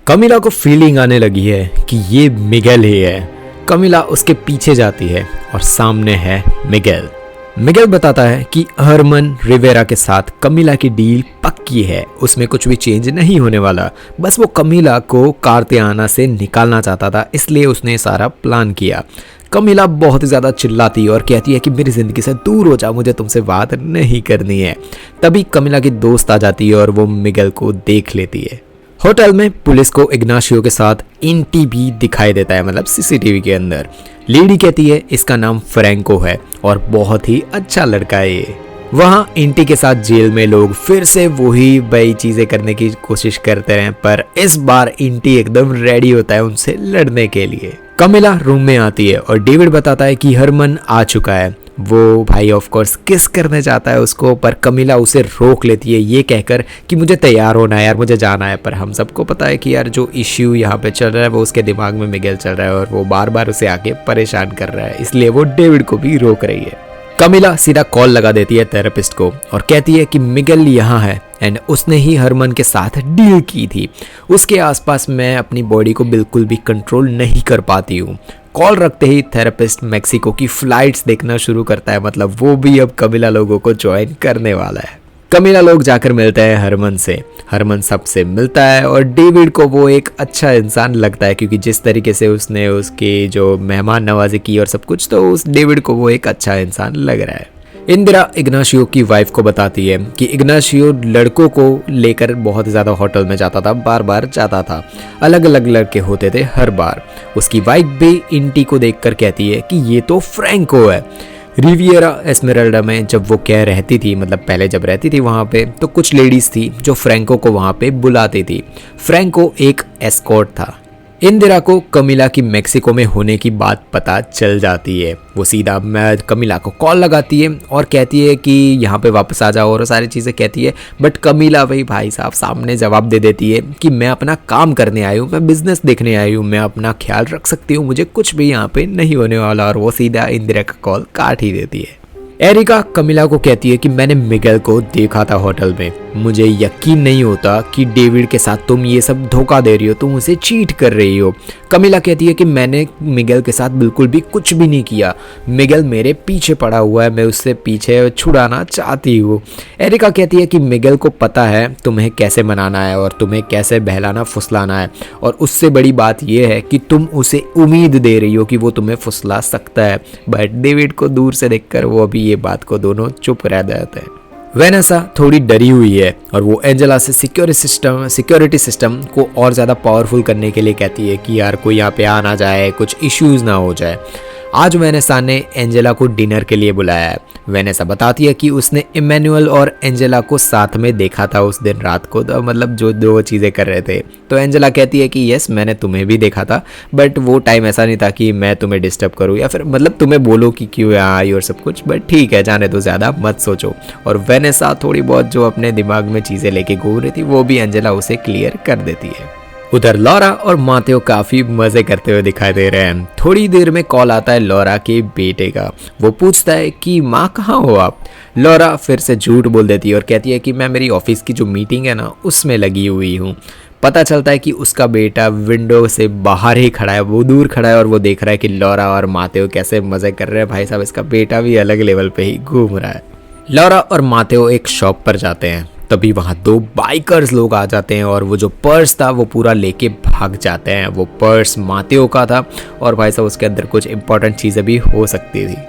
कमिला को फीलिंग आने लगी है कि ये मिगेल ही है। कमिला उसके पीछे जाती है और सामने है मिगेल। मिगेल बताता है कि हरमन रिवेरा के साथ कमिला की डील पक्की है, उसमें कुछ भी चेंज नहीं होने वाला। बस वो कमिला को कार्तियाना से निकालना चाहता था, इसलिए उसने सारा प्लान किया। कमिला बहुत ज़्यादा चिल्लाती है और कहती है कि मेरी ज़िंदगी से दूर हो जाओ, मुझे तुमसे बात नहीं करनी है। तभी कमिला की दोस्त आ जाती है और वो मिगेल को देख लेती है। होटल में पुलिस को इग्नाशियो के साथ इंटी भी दिखाई देता है, मतलब सीसीटीवी के अंदर। लेडी कहती है इसका नाम फ्रैंको है और बहुत ही अच्छा लड़का है ये। वहाँ इंटी के साथ जेल में लोग फिर से वही बड़ी चीजें करने की कोशिश करते रहे, पर इस बार इंटी एकदम रेडी होता है उनसे लड़ने के लिए। कमिला रूम में आती है और डेविड बताता है कि हरमन आ चुका है। वो भाई ऑफ कोर्स किस करने चाहता है उसको, पर कमिला उसे रोक लेती है ये कहकर कि मुझे तैयार होना है यार, मुझे जाना है। पर हम सबको पता है कि यार जो इश्यू यहाँ पे चल रहा है वो उसके दिमाग में मिगेल चल रहा है और वो बार बार उसे आके परेशान कर रहा है, इसलिए वो डेविड को भी रोक रही है। कमिला सीधा कॉल लगा देती है थेरेपिस्ट को और कहती है कि मिगेल यहाँ है एंड उसने ही हरमन के साथ डील की थी। उसके आसपास मैं अपनी बॉडी को बिल्कुल भी कंट्रोल नहीं कर पाती हूँ। कॉल रखते ही थेरेपिस्ट मेक्सिको की फ्लाइट्स देखना शुरू करता है, मतलब वो भी अब कमिला लोगों को ज्वाइन करने वाला है। कमिला लोग जाकर मिलते हैं हरमन से। हरमन सबसे मिलता है और डेविड को वो एक अच्छा इंसान लगता है, क्योंकि जिस तरीके से उसने उसकी जो मेहमान नवाजी की और सब कुछ, तो उस डेविड को वो एक अच्छा इंसान लग रहा है। इंदिरा इग्नाशियो की वाइफ को बताती है कि इग्नाशियो लड़कों को लेकर बहुत ज़्यादा होटल में जाता था, बार बार जाता था, अलग अलग लड़के होते थे हर बार। उसकी वाइफ भी इंटी को देखकर कहती है कि ये तो फ्रैंको है। रिवियरा एस्मेराल्डा में जब वो क्या रहती थी, मतलब पहले जब रहती थी वहाँ पे, तो कुछ लेडीज थी जो फ्रैंको को वहाँ पे बुलाती थी। फ्रैंको एक एस्कॉर्ट था। इंदिरा को कमिला की मेक्सिको में होने की बात पता चल जाती है। वो सीधा कमिला को कॉल लगाती है और कहती है कि यहाँ पे वापस आ जाओ और सारी चीज़ें कहती है, बट कमिला वही भाई साहब सामने जवाब दे देती है कि मैं अपना काम करने आई हूँ, मैं बिजनेस देखने आई हूँ, मैं अपना ख्याल रख सकती हूँ, मुझे कुछ भी यहाँ पे नहीं होने वाला। और वो सीधा इंदिरा का कॉल काट ही देती है। एरिका कमिला को कहती है कि मैंने मिगेल को देखा था होटल में, मुझे यकीन नहीं होता कि डेविड के साथ तुम ये सब धोखा दे रही हो, तुम उसे चीट कर रही हो। कमिला कहती है कि मैंने मिगेल के साथ बिल्कुल भी कुछ भी नहीं किया, मिगेल मेरे पीछे पड़ा हुआ है, मैं उससे पीछे छुड़ाना चाहती हूँ। एरिका कहती है कि मिगेल को पता है तुम्हें कैसे मनाना है और तुम्हें कैसे बहलाना फुसलाना है, और उससे बड़ी बात यह है कि तुम उसे उम्मीद दे रही हो कि वो तुम्हें फुसला सकता है। बट डेविड को दूर से देखकर वो अभी ये बात को दोनों चुप रह जाते हैं। वेनेसा थोड़ी डरी हुई है और वो एंजेला से सिक्योरिटी सिस्टम को और ज़्यादा पावरफुल करने के लिए कहती है कि यार कोई यहाँ पे आ ना जाए, कुछ इश्यूज ना हो जाए। आज वेनेसा ने एंजेला को डिनर के लिए बुलाया है। वेनेसा बताती है कि उसने इमैनुअल और एंजेला को साथ में देखा था उस दिन रात को, तो मतलब जो दो चीज़ें कर रहे थे। तो एंजेला कहती है कि यस मैंने तुम्हें भी देखा था, बट वो टाइम ऐसा नहीं था कि मैं तुम्हें डिस्टर्ब करूँ या फिर मतलब तुम्हें बोलो कि क्यों यहाँ आई और सब कुछ, बट ठीक है जाने दो, ज़्यादा मत सोचो। और वेनेसा थोड़ी बहुत जो अपने दिमाग में चीज़ें लेके घूम रही थी वो भी एंजेला उसे क्लियर कर देती है। उधर लॉरा और मातेओ काफी मजे करते हुए दिखाई दे रहे हैं। थोड़ी देर में कॉल आता है लॉरा के बेटे का। वो पूछता है कि माँ कहाँ हो आप। लॉरा फिर से झूठ बोल देती है और कहती है कि मैं मेरी ऑफिस की जो मीटिंग है ना उसमें लगी हुई हूँ। पता चलता है कि उसका बेटा विंडो से बाहर ही खड़ा है, वो दूर खड़ा है और वो देख रहा है कि लॉरा और मातेओ कैसे मजे कर रहे हैं। भाई साहब इसका बेटा भी अलग लेवल पे ही घूम रहा है। लॉरा और मातेओ एक शॉप पर जाते हैं, तभी वहाँ दो बाइकर्स लोग आ जाते हैं और वो जो पर्स था वो पूरा लेके भाग जाते हैं। वो पर्स मातेओ का था और भाई साहब उसके अंदर कुछ इंपॉर्टेंट चीज़ें भी हो सकती थी।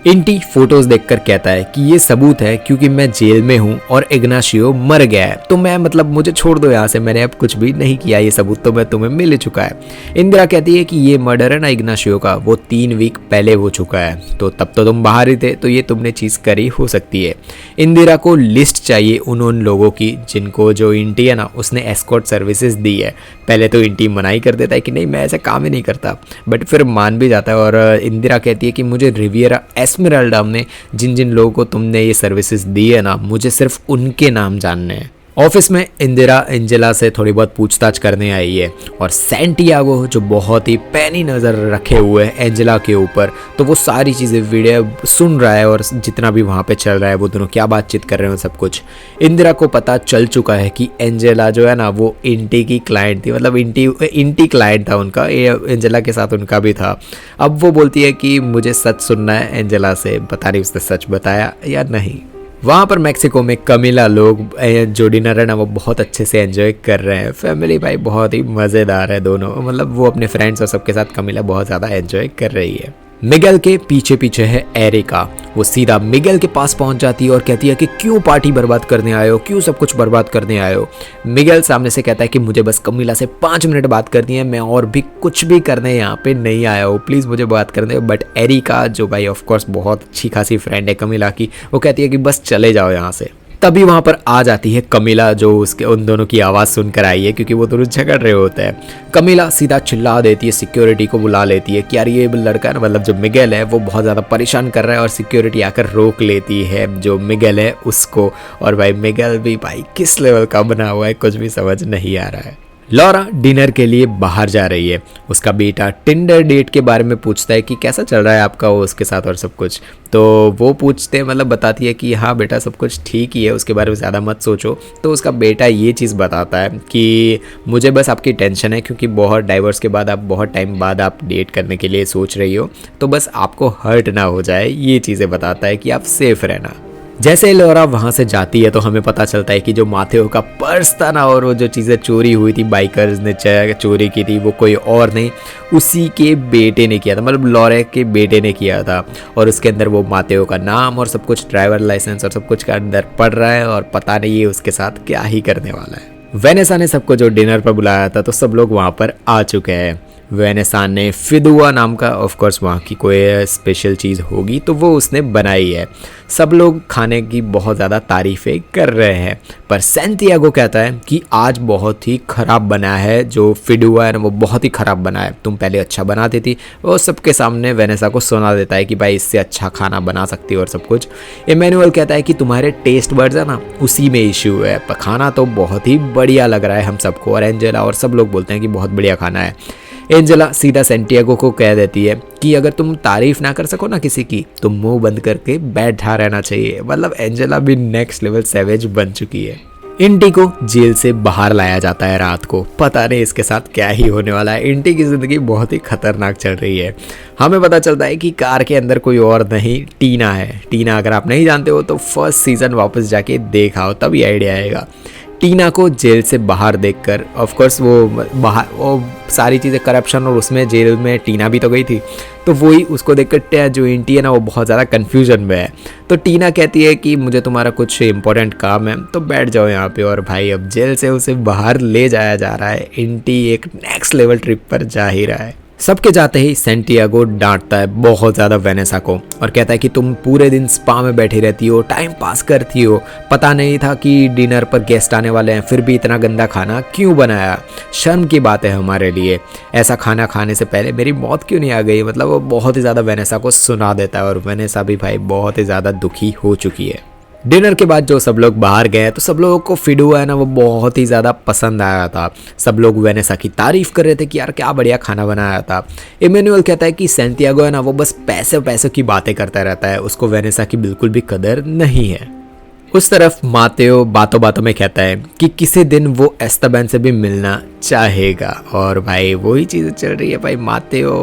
इंटी फोटोज देखकर कहता है कि ये सबूत है क्योंकि मैं जेल में हूँ और इग्नाशियो मर गया है, तो मैं मतलब मुझे छोड़ दो यहाँ से, मैंने अब कुछ भी नहीं किया, ये सबूत तो मैं तुम्हें मिल चुका है। इंदिरा कहती है कि ये मर्डर है ना इग्नाशियो का, वो 3 वीक पहले हो चुका है, तो तब तो तुम बाहर ही थे, तो ये तुमने चीज़ करी हो सकती है। इंदिरा को लिस्ट चाहिए उन लोगों की जिनको जो इंटी है ना उसने एस्कॉर्ट सर्विसेज दी है। पहले तो इंटी मनाही कर देता है कि नहीं मैं ऐसा काम ही नहीं करता, बट फिर मान भी जाता है और इंदिरा कहती है कि मुझे रिवियरा एस्मेराल्डा में जिन जिन लोगों को तुमने ये सर्विसेज दी है ना, मुझे सिर्फ उनके नाम जानने हैं। ऑफिस में इंदिरा एंजेला से थोड़ी बहुत पूछताछ करने आई है और सैंटियागो जो बहुत ही पैनी नज़र रखे हुए है एंजेला के ऊपर, तो वो सारी चीज़ें वीडियो सुन रहा है और जितना भी वहाँ पे चल रहा है वो दोनों क्या बातचीत कर रहे हो सब कुछ। इंदिरा को पता चल चुका है कि एंजेला जो है ना वो इंटी की क्लाइंट थी, मतलब इंटी क्लाइंट था उनका, एंजेला के साथ उनका भी था। अब वो बोलती है कि मुझे सच सुनना है एंजेला से, पता नहीं उसने सच बताया या नहीं। वहाँ पर मैक्सिको में कमिला लोग जो डिनर है ना वो बहुत अच्छे से एंजॉय कर रहे हैं। फैमिली भाई बहुत ही मज़ेदार है दोनों, मतलब वो अपने फ्रेंड्स और सबके साथ कमिला बहुत ज़्यादा एंजॉय कर रही है। मिगेल के पीछे पीछे है एरिका। वो सीधा मिगेल के पास पहुंच जाती है और कहती है कि क्यों पार्टी बर्बाद करने आए हो, क्यों सब कुछ बर्बाद करने आए हो। मिगेल सामने से कहता है कि मुझे बस कमिला से 5 मिनट बात करनी है, मैं और भी कुछ भी करने यहाँ पे नहीं आया हूँ, प्लीज़ मुझे बात करने दो। बट एरिका जो भाई ऑफकोर्स बहुत अच्छी खासी फ्रेंड है कमिला की, वो कहती है कि बस चले जाओ यहाँ से। तभी वहाँ पर आ जाती है कमिला जो उसके उन दोनों की आवाज़ सुनकर आई है, क्योंकि वो दोनों झगड़ रहे होते हैं। कमिला सीधा चिल्ला देती है, सिक्योरिटी को बुला लेती है कि यार ये लड़का ना, मतलब जो मिगेल है वो बहुत ज़्यादा परेशान कर रहा है, और सिक्योरिटी आकर रोक लेती है जो मिगेल है उसको। और भाई मिगेल भी भाई किस लेवल का बना हुआ है कुछ भी समझ नहीं आ रहा है। लॉरा डिनर के लिए बाहर जा रही है। उसका बेटा टिंडर डेट के बारे में पूछता है कि कैसा चल रहा है आपका वो उसके साथ और सब कुछ। तो वो पूछते मतलब बताती है कि हाँ बेटा सब कुछ ठीक ही है, उसके बारे में ज़्यादा मत सोचो। तो उसका बेटा ये चीज़ बताता है कि मुझे बस आपकी टेंशन है, क्योंकि बहुत डाइवोर्स के बाद आप बहुत टाइम बाद आप डेट करने के लिए सोच रही हो, तो बस आपको हर्ट ना हो जाए, ये चीज़ें बताता है कि आप सेफ रहना। जैसे लॉरा वहाँ से जाती है तो हमें पता चलता है कि जो माथेओ का पर्स था ना, और वो जो चीज़ें चोरी हुई थी, बाइकर्स ने चोरी की थी, वो कोई और नहीं उसी के बेटे ने किया था, मतलब लॉरे के बेटे ने किया था। और उसके अंदर वो माथेओ का नाम और सब कुछ, ड्राइवर लाइसेंस और सब कुछ का अंदर पड़ रहा है, और पता नहीं ये उसके साथ क्या ही करने वाला है। वेनेसा ने सबको जो डिनर पर बुलाया था तो सब लोग वहाँ पर आ चुके हैं। वेनेसा ने फिदुआ नाम का, ऑफ कोर्स वहाँ की कोई स्पेशल चीज़ होगी तो वो उसने बनाई है। सब लोग खाने की बहुत ज़्यादा तारीफ़ें कर रहे हैं, पर सैंटियागो कहता है कि आज बहुत ही ख़राब बना है, जो फिदुआ है ना वो बहुत ही ख़राब बना है, तुम पहले अच्छा बनाती थी। वो सबके सामने वेनेसा को सुना देता है कि भाई इससे अच्छा खाना बना सकती हो और सब कुछ। इमैनुअल कहता है कि तुम्हारे टेस्ट बड्स है ना उसी में इश्यू है, पर खाना तो बहुत ही बढ़िया लग रहा है हम सबको, और एंजेला और सब लोग बोलते हैं कि बहुत बढ़िया खाना है। एंजेला सीधा सैंटियागो को कह देती है कि अगर तुम तारीफ ना कर सको ना किसी की तो मुंह बंद करके बैठा रहना चाहिए। मतलब एंजेला भी नेक्स्ट लेवल सैवेज बन चुकी है। इंटी को जेल से बाहर लाया जाता है रात को, पता नहीं इसके साथ क्या ही होने वाला है। इंटी की ज़िंदगी बहुत ही खतरनाक चल रही है। हमें पता चलता है कि कार के अंदर कोई और नहीं टीना है। टीना अगर आप नहीं जानते हो तो फर्स्ट सीज़न वापस जाके देखाओ, तभी आइडिया आएगा। टीना को जेल से बाहर देखकर, ऑफ कोर्स वो सारी चीज़ें करप्शन और उसमें जेल में टीना भी तो गई थी, तो वही उसको देखकर जो इंटी है ना वो बहुत ज़्यादा कन्फ्यूजन में है। तो टीना कहती है कि मुझे तुम्हारा कुछ इंपॉर्टेंट काम है तो बैठ जाओ यहाँ पे। और भाई अब जेल से उसे बाहर ले जाया जा रहा है। इंटी एक नेक्स्ट लेवल ट्रिप पर जा ही रहा है। सबके जाते ही सैंटियागो डांटता है बहुत ज़्यादा वेनेसा को और कहता है कि तुम पूरे दिन स्पा में बैठी रहती हो, टाइम पास करती हो, पता नहीं था कि डिनर पर गेस्ट आने वाले हैं, फिर भी इतना गंदा खाना क्यों बनाया। शर्म की बात है हमारे लिए, ऐसा खाना खाने से पहले मेरी मौत क्यों नहीं आ गई। मतलब वो बहुत ही ज़्यादा वेनेसा को सुना देता है और वेनेसा भी भाई बहुत ही ज़्यादा दुखी हो चुकी है। डिनर के बाद जो सब लोग बाहर गए तो सब लोगों को फिडुआ है ना वो बहुत ही ज़्यादा पसंद आया था। सब लोग वेनेसा की तारीफ़ कर रहे थे कि यार क्या बढ़िया खाना बनाया था। इमैनुअल कहता है कि सैंटियागो है ना वो बस पैसे की बातें करता रहता है, उसको वेनेसा की बिल्कुल भी कदर नहीं है। उस तरफ मातेओ बातों बातों में कहता है कि किसी दिन वो एस्ताबैन से भी मिलना चाहेगा। और भाई वही चीज़ चल रही है भाई, मातेओ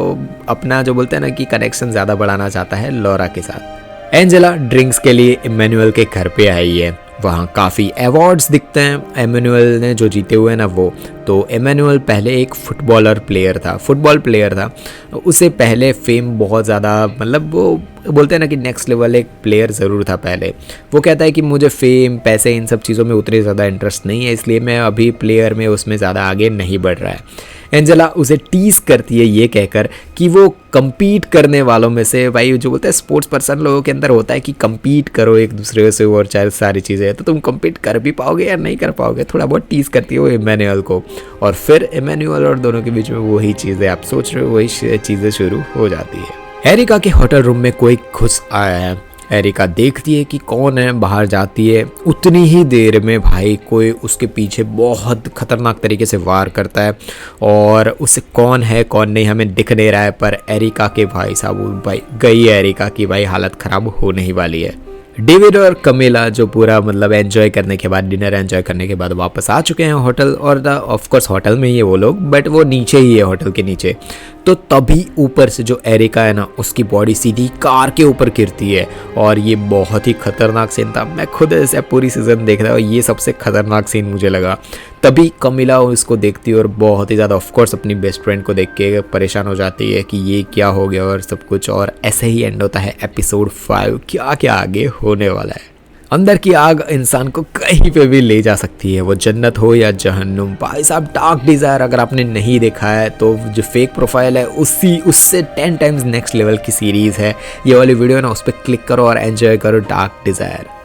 अपना जो बोलते हैं ना कि कनेक्शन ज़्यादा बढ़ाना चाहता है लॉरा के साथ। एंजेला ड्रिंक्स के लिए इमैनुअल के घर पे आई है। वहाँ काफ़ी अवार्ड्स दिखते हैं इमैनुअल ने जो जीते हुए हैं ना वो। तो इमैनुअल पहले एक फुटबॉल प्लेयर था। उसे पहले फेम बहुत ज़्यादा, मतलब वो बोलते हैं ना कि नेक्स्ट लेवल एक प्लेयर ज़रूर था पहले। वो कहता है कि मुझे फेम पैसे इन सब चीज़ों में उतनी ज़्यादा इंटरेस्ट नहीं है, इसलिए मैं अभी प्लेयर में उसमें ज़्यादा आगे नहीं बढ़ रहा है। एंजेला उसे टीज करती है ये कहकर कि वो compete करने वालों में से, भाई जो बोलते हैं स्पोर्ट्स पर्सन लोगों के अंदर होता है कि compete करो एक दूसरे से और चाहे सारी चीज़ें, तो तुम compete कर भी पाओगे या नहीं कर पाओगे। थोड़ा बहुत टीज करती है वो इमैनुअल को, और फिर इमैनुअल और दोनों के बीच में वही चीज़ें आप सोच रहे हो वही चीज़ें शुरू हो जाती है। एरिका के होटल रूम में कोई घुस आया है एरिका देखती है कि कौन है, बाहर जाती है। उतनी ही देर में भाई कोई उसके पीछे बहुत खतरनाक तरीके से वार करता है और उसे कौन है कौन नहीं हमें दिख नहीं रहा है, पर एरिका के भाई साहब भाई गई है एरिका की भाई हालत ख़राब होने ही वाली है। डेविड और कमिला जो पूरा मतलब एंजॉय करने के बाद, डिनर एंजॉय करने के बाद वापस आ चुके हैं होटल, और ऑफ कोर्स होटल में ही है वो लोग, बट वो नीचे ही है होटल के नीचे। तो तभी ऊपर से जो एरिका है ना उसकी बॉडी सीधी कार के ऊपर गिरती है और ये बहुत ही खतरनाक सीन था। मैं खुद ऐसे पूरी सीज़न देख रहा हूँ, ये सबसे खतरनाक सीन मुझे लगा। तभी कमिला इसको देखती है और बहुत ही ज़्यादा ऑफ कोर्स अपनी बेस्ट फ्रेंड को देख के परेशान हो जाती है कि ये क्या हो गया और सब कुछ। और ऐसे ही एंड होता है एपिसोड 5। क्या क्या आगे होने वाला है। अंदर की आग इंसान को कहीं पे भी ले जा सकती है, वो जन्नत हो या जहन्नुम। भाई साहब डार्क डिज़ायर अगर आपने नहीं देखा है तो जो फेक प्रोफाइल है उससे 10 टाइम्स नेक्स्ट लेवल की सीरीज़ है। ये वाली वीडियो ना उस पर क्लिक करो और एंजॉय करो डार्क डिज़ायर।